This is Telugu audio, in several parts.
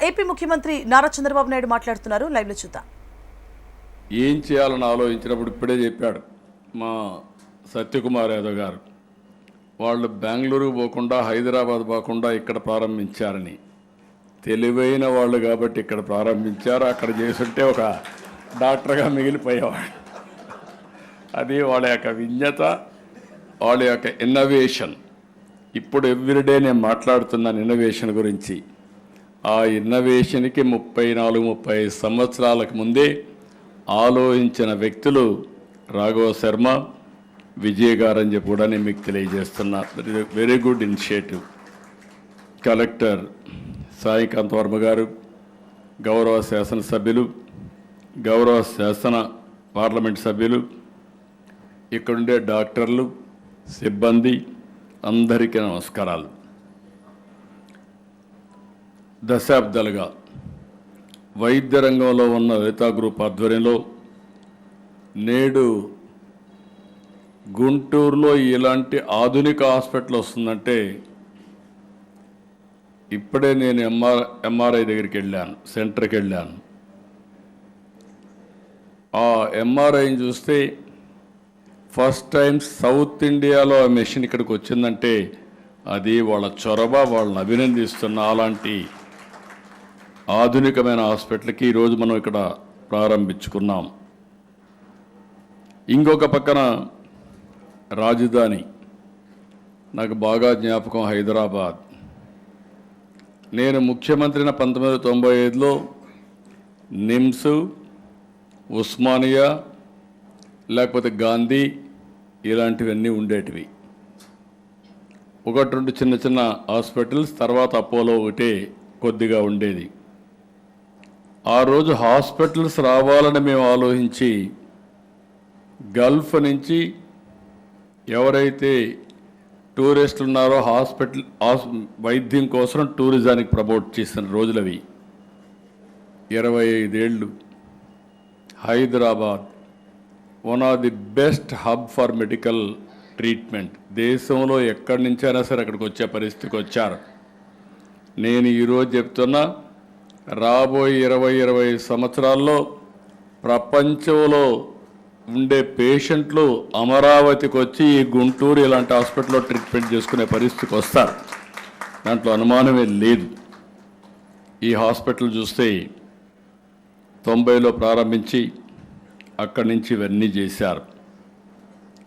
ఏపీ ముఖ్యమంత్రి నారా చంద్రబాబు నాయుడు మాట్లాడుతున్నారు. లైవ్ లో చూద్దాం. ఏం చేయాలని ఆలోచించినప్పుడు ఇప్పుడే చెప్పాడు మా సత్యకుమార్ యాదవ్ గారు. వాళ్ళు బెంగళూరు పోకుండా హైదరాబాద్ పోకుండా ఇక్కడ ప్రారంభించారని. తెలివైన వాళ్ళు కాబట్టి ఇక్కడ ప్రారంభించారు. అక్కడ చేస్తుంటే ఒక డాక్టర్గా మిగిలిపోయేవాడు. అది వాళ్ళ యొక్క విజ్ఞత, వాళ్ళ యొక్క ఇన్నోవేషన్. ఇప్పుడు ఎవ్రీడే నేను మాట్లాడుతున్నాను ఇన్నోవేషన్ గురించి. ఆ ఇన్నోవేషన్కి 34-35 సంవత్సరాలకు ముందే ఆలోచించిన వ్యక్తులు రాఘవ శర్మ, విజయ్ గారు అని చెప్పి కూడా నేను మీకు తెలియజేస్తున్నా. Very good initiative. Collector Saikanth Varma గారు, గౌరవ శాసనసభ్యులు, గౌరవ శాసన పార్లమెంట్ సభ్యులు, ఇక్కడుండే డాక్టర్లు, సిబ్బంది అందరికీ నమస్కారాలు. దశాబ్దాలుగా వైద్య రంగంలో ఉన్న లలితా గ్రూప్ ఆధ్వర్యంలో నేడు గుంటూరులో ఇలాంటి ఆధునిక హాస్పిటల్ వస్తుందంటే, ఇప్పుడే నేను ఎంఆర్ఐ దగ్గరికి వెళ్ళాను, సెంటర్కి వెళ్ళాను. ఆ ఎంఆర్ఐని చూస్తే ఫస్ట్ టైం సౌత్ ఇండియాలో ఆ మెషిన్ ఇక్కడికి వచ్చిందంటే అది వాళ్ళ చొరవ, వాళ్ళని అభినందిస్తున్న. అలాంటి ఆధునికమైన హాస్పిటల్కి ఈరోజు మనం ఇక్కడ ప్రారంభించుకున్నాం. ఇంకొక పక్కన రాజధాని, నాకు బాగా జ్ఞాపకం హైదరాబాద్. నేను ముఖ్యమంత్రిన 1995లో నిమ్స్, ఉస్మానియా, లేకపోతే గాంధీ ఇలాంటివన్నీ ఉండేటివి. 1-2 చిన్న చిన్న హాస్పిటల్స్, తర్వాత అపోలో ఒకటే కొద్దిగా ఉండేది. ఆ రోజు హాస్పిటల్స్ రావాలని మేము ఆలోచించి గల్ఫ్ నుంచి ఎవరైతే టూరిస్టులు ఉన్నారో వైద్యం కోసం టూరిజానికి ప్రమోట్ చేసిన రోజులవి. 25 ఏళ్ళు. Hyderabad one of the best hub for medical treatment. దేశంలో ఎక్కడి నుంచైనా సరే అక్కడికి వచ్చే పరిస్థితికి వచ్చారు. నేను ఈరోజు చెప్తున్నా, రాబోయే 20-25 సంవత్సరాల్లో ప్రపంచంలో ఉండే పేషెంట్లు అమరావతికి వచ్చి ఈ గుంటూరు ఇలాంటి హాస్పిటల్లో ట్రీట్మెంట్ చేసుకునే పరిస్థితికి వస్తారు. దాంట్లో అనుమానమే లేదు. ఈ హాస్పిటల్ చూస్తే 90లో ప్రారంభించి అక్కడి నుంచి ఇవన్నీ చేశారు.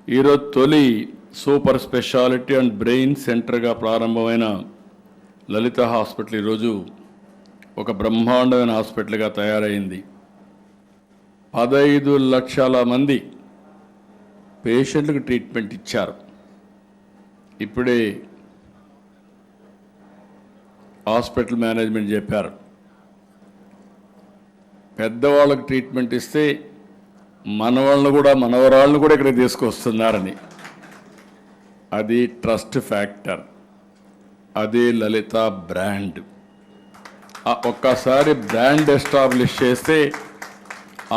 ఈరోజు తొలి సూపర్ స్పెషాలిటీ అండ్ బ్రెయిన్ సెంటర్గా ప్రారంభమైన లలిత హాస్పిటల్ ఈరోజు ఒక బ్రహ్మాండమైన హాస్పిటల్గా తయారైంది. 15 లక్షల మంది పేషెంట్లకు ట్రీట్మెంట్ ఇచ్చారు. ఇప్పుడే హాస్పిటల్ మేనేజ్మెంట్ చెప్పారు, పెద్దవాళ్ళకు ట్రీట్మెంట్ ఇస్తే మనవరాళ్ళను కూడా ఇక్కడ తీసుకొస్తున్నారని. అది ట్రస్ట్ ఫ్యాక్టర్. అదే లలిత బ్రాండ్. ఒక్కసారి బ్రాండ్ ఎస్టాబ్లిష్ చేస్తే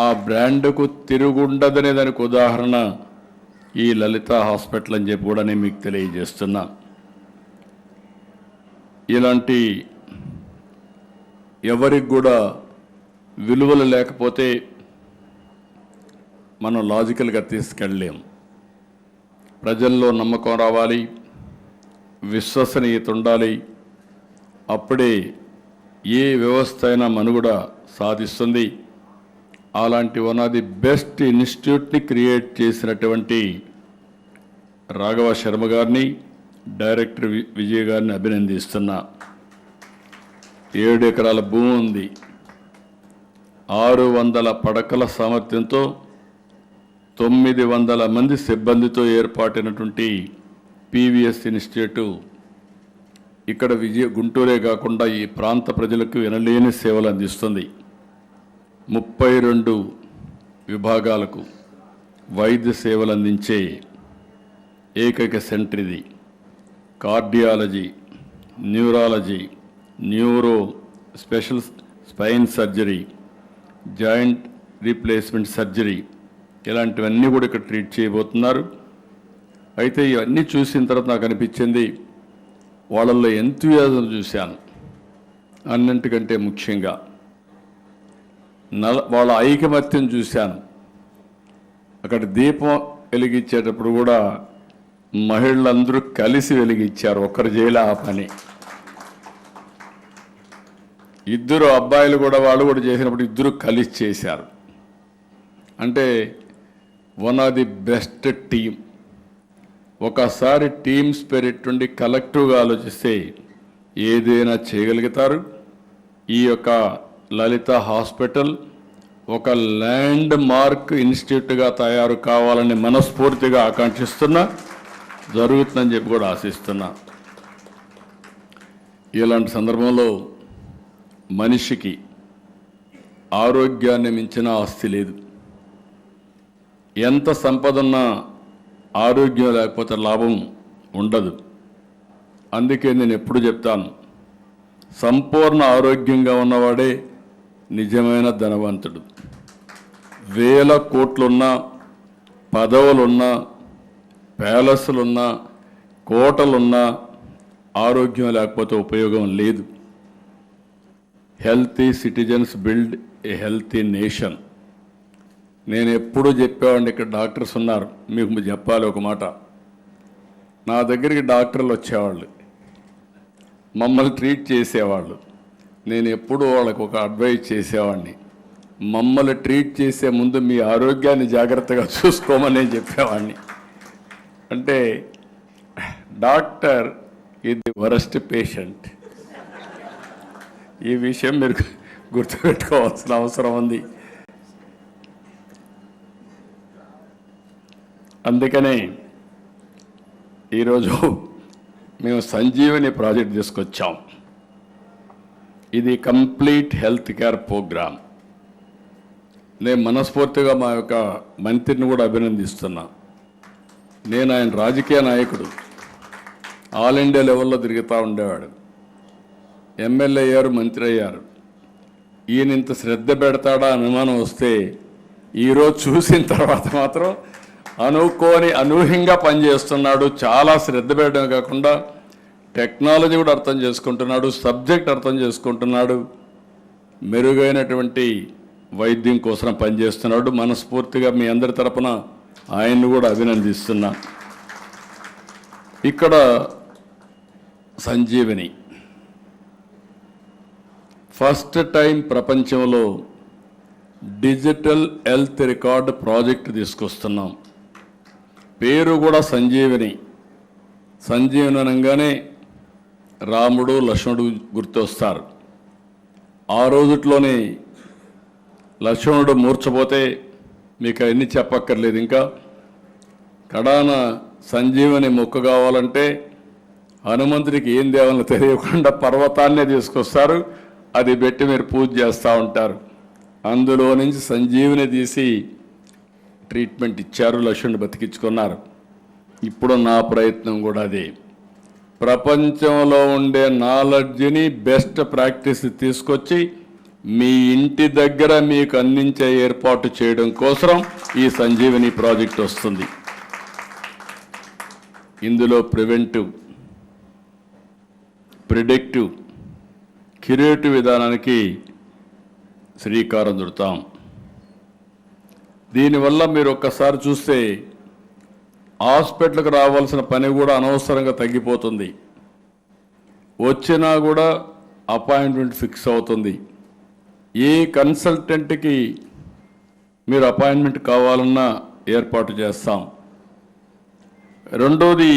ఆ బ్రాండ్కు తిరుగుండదనే దానికి ఉదాహరణ ఈ లలిత హాస్పిటల్ అని చెప్పి కూడా నేను మీకు తెలియజేస్తున్నా. ఇలాంటి ఎవరికి కూడా విలువలు లేకపోతే మనం లాజికల్గా తీసుకెళ్ళలేం. ప్రజల్లో నమ్మకం రావాలి, విశ్వసనీయత ఉండాలి. అప్పుడే ఏ వ్యవస్థ అయినా మనుగడ సాధిస్తుంది. అలాంటి వన్ ఆఫ్ ది బెస్ట్ ఇన్స్టిట్యూట్ని క్రియేట్ చేసినటువంటి రాఘవ శర్మ గారిని, డైరెక్టర్ విజయ్ గారిని అభినందిస్తున్నా. 7 ఎకరాల భూమి ఉంది. 600 పడకల సామర్థ్యంతో 900 మంది సిబ్బందితో ఏర్పాటైనటువంటి పీవీఎస్ ఇన్స్టిట్యూట్ ఇక్కడ గుంటూరే కాకుండా ఈ ప్రాంత ప్రజలకు వినలేని సేవలు అందిస్తుంది. 32 విభాగాలకు వైద్య సేవలు అందించే ఏకైక సెంటర్ ఇది. Cardiology, neurology, neuro, special spine surgery, joint replacement surgery ఇలాంటివన్నీ కూడా ఇక్కడ ట్రీట్ చేయబోతున్నారు. అయితే ఇవన్నీ చూసిన తర్వాత నాకు అనిపించింది, వాళ్ళల్లో ఎంతూయాజం చూశాను. అన్నింటికంటే ముఖ్యంగా వాళ్ళ ఐకమత్యం చూశాను. అక్కడ దీపం వెలిగించేటప్పుడు కూడా మహిళలందరూ కలిసి వెలిగించారు, ఒక్కరు చేయలే ఆ పని. ఇద్దరు అబ్బాయిలు కూడా వాళ్ళు కూడా చేసినప్పుడు ఇద్దరు కలిసి చేశారు. అంటే one of the best team. ఒకసారి టీమ్ స్పిరిట్ నుండి కలెక్టివ్గా ఆలోచిస్తే ఏదైనా చేయగలుగుతారు. ఈ యొక్క లలిత హాస్పిటల్ ఒక ల్యాండ్ మార్క్ ఇన్స్టిట్యూట్గా తయారు కావాలని మనస్ఫూర్తిగా ఆకాంక్షిస్తున్నా, జరుగుతుందని చెప్పి కూడా ఆశిస్తున్నా. ఇలాంటి సందర్భంలో మనిషికి ఆరోగ్యాన్ని మించిన ఆస్తి లేదు. ఎంత సంపద ఉన్నా ఆరోగ్యం లేకపోతే లాభం ఉండదు. అందుకే నేను ఎప్పుడు చెప్తాను, సంపూర్ణ ఆరోగ్యంగా ఉన్నవాడే నిజమైన ధనవంతుడు. వేల కోట్లున్నా, పదవులున్నా, ప్యాలెస్లున్నా, కోటలున్నా ఆరోగ్యం లేకపోతే ఉపయోగం లేదు. Healthy citizens build a healthy nation. నేను ఎప్పుడూ చెప్పేవాడిని, ఇక్కడ డాక్టర్స్ ఉన్నారు, మీకు చెప్పాలి ఒక మాట. నా దగ్గరికి డాక్టర్లు వచ్చేవాళ్ళు, మమ్మల్ని ట్రీట్ చేసేవాళ్ళు. నేను ఎప్పుడూ వాళ్ళకు ఒక అడ్వైజ్ చేసేవాడిని, మమ్మల్ని ట్రీట్ చేసే ముందు మీ ఆరోగ్యాన్ని జాగ్రత్తగా చూసుకోమని నేను చెప్పేవాడిని. అంటే doctor is the worst patient. ఈ విషయం మీరు గుర్తుపెట్టుకోవాల్సిన అవసరం ఉంది. అందుకనే ఈరోజు మేము సంజీవని ప్రాజెక్ట్ తీసుకొచ్చాం. ఇది కంప్లీట్ హెల్త్ కేర్ ప్రోగ్రామ్. నేను మనస్ఫూర్తిగా మా యొక్క మంత్రిని కూడా అభినందిస్తున్నా. నేను ఆయన రాజకీయ నాయకుడు, ఆల్ ఇండియా లెవెల్లో తిరుగుతూ ఉండేవాడు. ఎమ్మెల్యే అయ్యారు, మంత్రి అయ్యారు. ఈయన ఇంత శ్రద్ధ పెడతాడా అనుమానం వస్తే ఈరోజు చూసిన తర్వాత మాత్రం అనూహ్యంగా పనిచేస్తున్నాడు. చాలా శ్రద్ధ పెట్టడం కాకుండా టెక్నాలజీ కూడా అర్థం చేసుకుంటున్నాడు, సబ్జెక్ట్ అర్థం చేసుకుంటున్నాడు, మెరుగైనటువంటి వైద్యం కోసం పనిచేస్తున్నాడు. మనస్ఫూర్తిగా మీ అందరి తరపున ఆయన్ని కూడా అభినందిస్తున్నా. ఇక్కడ సంజీవని ఫస్ట్ టైం ప్రపంచంలో డిజిటల్ హెల్త్ రికార్డ్ ప్రాజెక్ట్ తీసుకొస్తున్నాం. పేరు కూడా సంజీవని. సంజీవని అనగానే రాముడు లక్ష్మణుడు గుర్తొస్తారు. ఆ రోజుట్లోనే లక్ష్మణుడు మూర్చపోతే మీకు అన్నీ చెప్పక్కర్లేదు. ఇంకా కడాన సంజీవని మొక్క కావాలంటే హనుమంతుడికి ఏం దేవాలని తెలియకుండా పర్వతాన్నే తీసుకొస్తారు, అది పెట్టి మీరు పూజ చేస్తూ ఉంటారు. అందులో నుంచి సంజీవని తీసి ట్రీట్మెంట్ ఇచ్చారు, లక్ష్మణుడు బతికించుకున్నారు. ఇప్పుడు నా ప్రయత్నం కూడా అదే. ప్రపంచంలో ఉండే నాలెడ్జ్ని, బెస్ట్ ప్రాక్టీస్ తీసుకొచ్చి మీ ఇంటి దగ్గర మీకు అందించే ఏర్పాటు చేయడం కోసం ఈ సంజీవని ప్రాజెక్ట్ వస్తుంది. ఇందులో ప్రివెంటివ్, ప్రిడిక్టివ్, క్యూరేటివ్ విధానానికి శ్రీకారం చుడతాం. దీనివల్ల మీరు ఒక్కసారి చూస్తే హాస్పిటల్కి రావాల్సిన పని కూడా అనవసరంగా తగ్గిపోతుంది. వచ్చినా కూడా అపాయింట్మెంట్ ఫిక్స్ అవుతుంది. ఏ కన్సల్టెంట్కి మీరు అపాయింట్మెంట్ కావాలన్నా ఏర్పాటు చేస్తాం. రెండోది,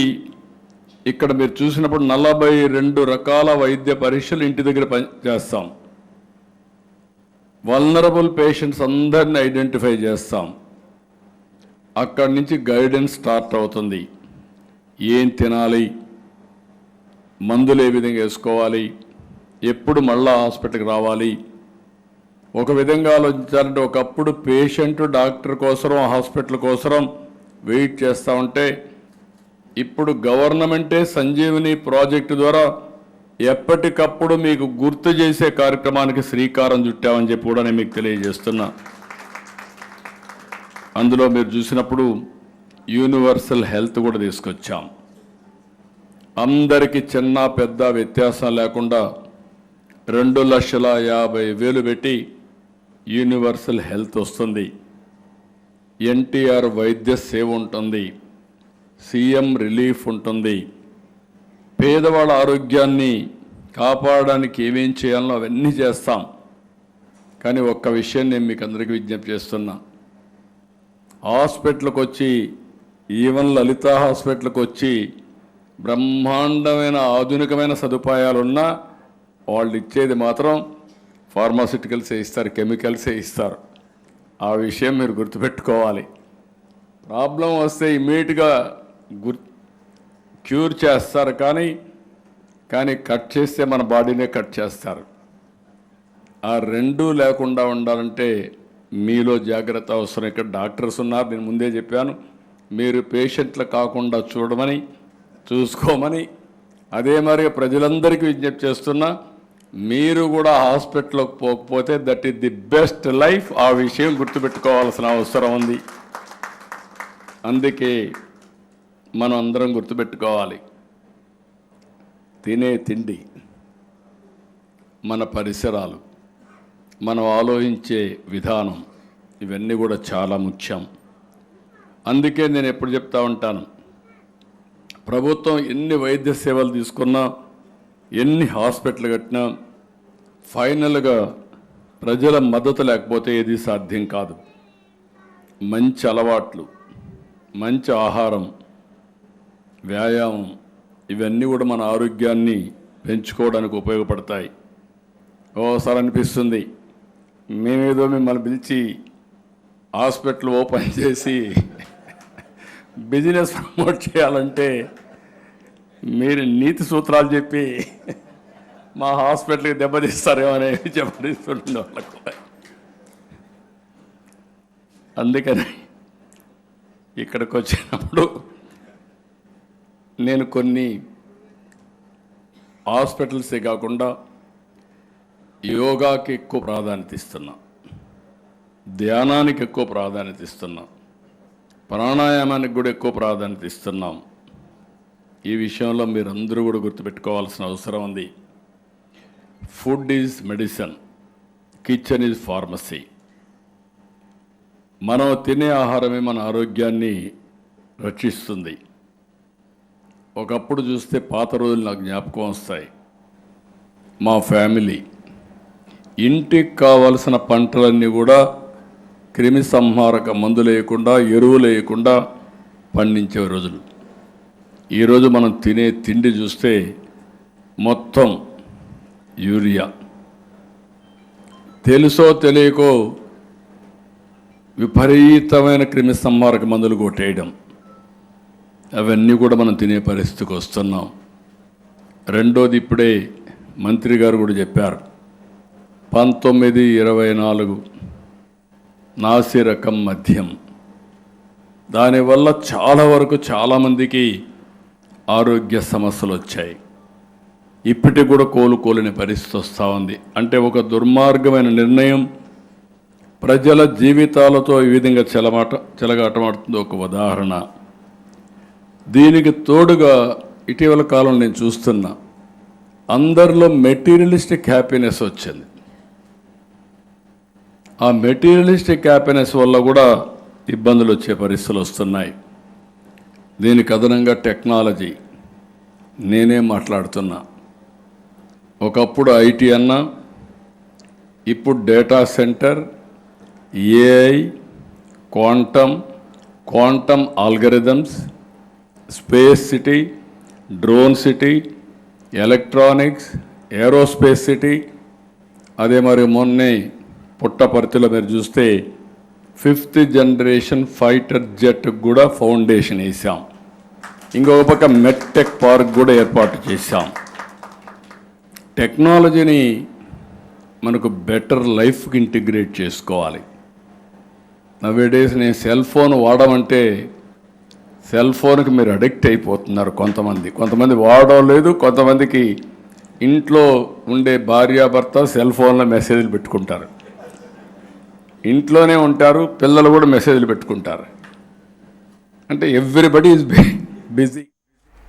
ఇక్కడ మీరు చూసినప్పుడు 42 రకాల వైద్య పరీక్షలు ఇంటి దగ్గర చేస్తాం. వల్నరబుల్ పేషెంట్స్ అందరినీ ఐడెంటిఫై చేస్తాం. అక్కడి నుంచి గైడెన్స్ స్టార్ట్ అవుతుంది. ఏం తినాలి, మందులు ఏ విధంగా వేసుకోవాలి, ఎప్పుడు మళ్ళా హాస్పిటల్కి రావాలి. ఒక విధంగా ఆలోచించాలంటే ఒకప్పుడు పేషెంట్ డాక్టర్ కోసం, హాస్పిటల్ కోసం వెయిట్ చేస్తూ ఉంటే ఇప్పుడు గవర్నమెంటే సంజీవని ప్రాజెక్టు ద్వారా ఎప్పటికప్పుడు మీకు గుర్తు చేసే కార్యక్రమానికి శ్రీకారం చుట్టామని చెప్పి కూడా నేను మీకు తెలియజేస్తున్నా. అందులో మీరు చూసినప్పుడు యూనివర్సల్ హెల్త్ కూడా తీసుకొచ్చాం. అందరికీ చిన్న పెద్ద వ్యత్యాసం లేకుండా 2,50,000 పెట్టి యూనివర్సల్ హెల్త్ వస్తుంది, ఎన్టీఆర్ వైద్య సేవ ఉంటుంది, సీఎం రిలీఫ్ ఉంటుంది. పేదవాళ్ళ ఆరోగ్యాన్ని కాపాడడానికి ఏమేం చేయాలో అవన్నీ చేస్తాం. కానీ ఒక్క విషయం నేను మీకు అందరికీ విజ్ఞప్తి చేస్తున్నా, హాస్పిటల్కి వచ్చి ఈవెన్ లలిత హాస్పిటల్కి వచ్చి బ్రహ్మాండమైన ఆధునికమైన సదుపాయాలున్నా వాళ్ళు ఇచ్చేది మాత్రం ఫార్మాసిటికల్సే ఇస్తారు, కెమికల్సే ఇస్తారు. ఆ విషయం మీరు గుర్తుపెట్టుకోవాలి. ప్రాబ్లం వస్తే ఇమ్మీడియట్గా క్యూర్ చేస్తారు, కానీ కట్ చేస్తే మన బాడీనే కట్ చేస్తారు. ఆ రెండూ లేకుండా ఉండాలంటే మీలో జాగ్రత్త అవసరం. ఇక్కడ డాక్టర్స్ ఉన్నారు, నేను ముందే చెప్పాను, మీరు పేషెంట్లు కాకుండా చూసుకోమని. అదే మరి ప్రజలందరికీ విజ్ఞప్తి చేస్తున్నా, మీరు కూడా హాస్పిటల్కి పోకపోతే that is the best life. ఆ విషయం గుర్తుపెట్టుకోవాల్సిన అవసరం ఉంది. అందుకే మనం అందరం గుర్తుపెట్టుకోవాలి, తినే తిండి, మన పరిసరాలు, మనం ఆలోచించే విధానం, ఇవన్నీ కూడా చాలా ముఖ్యం. అందుకే నేను ఎప్పుడు చెప్తా ఉంటాను, ప్రభుత్వం ఎన్ని వైద్య సేవలు తీసుకున్నా, ఎన్ని హాస్పిటల్ కట్టినా, ఫైనల్గా ప్రజల మద్దతు లేకపోతే ఏది సాధ్యం కాదు. మంచి అలవాట్లు, మంచి ఆహారం, వ్యాయామం, ఇవన్నీ కూడా మన ఆరోగ్యాన్ని పెంచుకోవడానికి ఉపయోగపడతాయి. ఓసారి అనిపిస్తుంది, మేమేదో మిమ్మల్ని పిలిచి హాస్పిటల్ ఓపెన్ చేసి బిజినెస్ ప్రమోట్ చేయాలంటే మీరు నీతి సూత్రాలు చెప్పి మా హాస్పిటల్కి దెబ్బతీస్తారేమో అనేవి చెప్పిస్తుండే వాళ్ళకు. అందుకని ఇక్కడికి వచ్చినప్పుడు నేను కొన్ని హాస్పిటల్సే కాకుండా యోగాకి ఎక్కువ ప్రాధాన్యత ఇస్తున్నా, ధ్యానానికి ఎక్కువ ప్రాధాన్యత ఇస్తున్నాం, ప్రాణాయామానికి కూడా ఎక్కువ ప్రాధాన్యత ఇస్తున్నాం. ఈ విషయంలో మీరందరూ కూడా గుర్తుపెట్టుకోవాల్సిన అవసరం ఉంది. Food is medicine, kitchen is pharmacy. మనం తినే ఆహారమే మన ఆరోగ్యాన్ని రక్షిస్తుంది. ఒకప్పుడు చూస్తే పాత రోజులు నాకు జ్ఞాపకం వస్తాయి. మా ఫ్యామిలీ ఇంటికి కావలసిన పంటలన్నీ కూడా క్రిమి సంహారక మందు లేకుండా, ఎరువు లేకుండా పండించే రోజులు. ఈరోజు మనం తినే తిండి చూస్తే మొత్తం యూరియా, తెలుసో తెలియకో విపరీతమైన క్రిమి సంహారక మందులు కొట్టేయడం, అవన్నీ కూడా మనం తినే పరిస్థితికి వస్తున్నాం. రెండోది, ఇప్పుడే మంత్రి గారు కూడా చెప్పారు, 1924 నాసి రకం మద్యం. దానివల్ల చాలా వరకు చాలామందికి ఆరోగ్య సమస్యలు వచ్చాయి. ఇప్పటికి కూడా కోలుకోలేని పరిస్థితి వస్తూ ఉంది. అంటే ఒక దుర్మార్గమైన నిర్ణయం ప్రజల జీవితాలతో ఈ విధంగా చెలగాటమాడుతుంది. ఒక ఉదాహరణ. దీనికి తోడుగా ఇటీవల కాలం నేను చూస్తున్నా, అందరిలో మెటీరియలిస్టిక్ హ్యాపీనెస్ వచ్చింది. ఆ మెటీరియలిస్టిక్ హ్యాపీనెస్ వల్ల కూడా ఇబ్బందులు వచ్చే పరిస్థితులు వస్తున్నాయి. దీనికి అదనంగా టెక్నాలజీ, నేనే మాట్లాడుతున్నా, ఒకప్పుడు ఐటీ అన్నా, ఇప్పుడు data centre, AI, quantum algorithms, space city, drone city, electronics, aerospace city. అదే మరి మొన్నే పుట్టపర్తిలో మీరు చూస్తే 5th జనరేషన్ ఫైటర్ జెట్ కూడా ఫౌండేషన్ వేసాం. ఇంకొక పక్క మెట్టెక్ పార్క్ కూడా ఏర్పాటు చేశాం. టెక్నాలజీని మనకు బెటర్ లైఫ్కి ఇంటిగ్రేట్ చేసుకోవాలి. నవేడేస్ నేను సెల్ ఫోన్ వాడమంటే సెల్ ఫోన్కి మీరు అడిక్ట్ అయిపోతున్నారు. కొంతమంది వాడడం లేదు. కొంతమందికి ఇంట్లో ఉండే భార్యాభర్త సెల్ ఫోన్లో మెసేజ్లు పెట్టుకుంటారు, ఇంట్లోనే ఉంటారు, పిల్లలు కూడా మెసేజ్లు పెట్టుకుంటారు. అంటే ఎవ్రీబడి ఈజ్ బిజీ.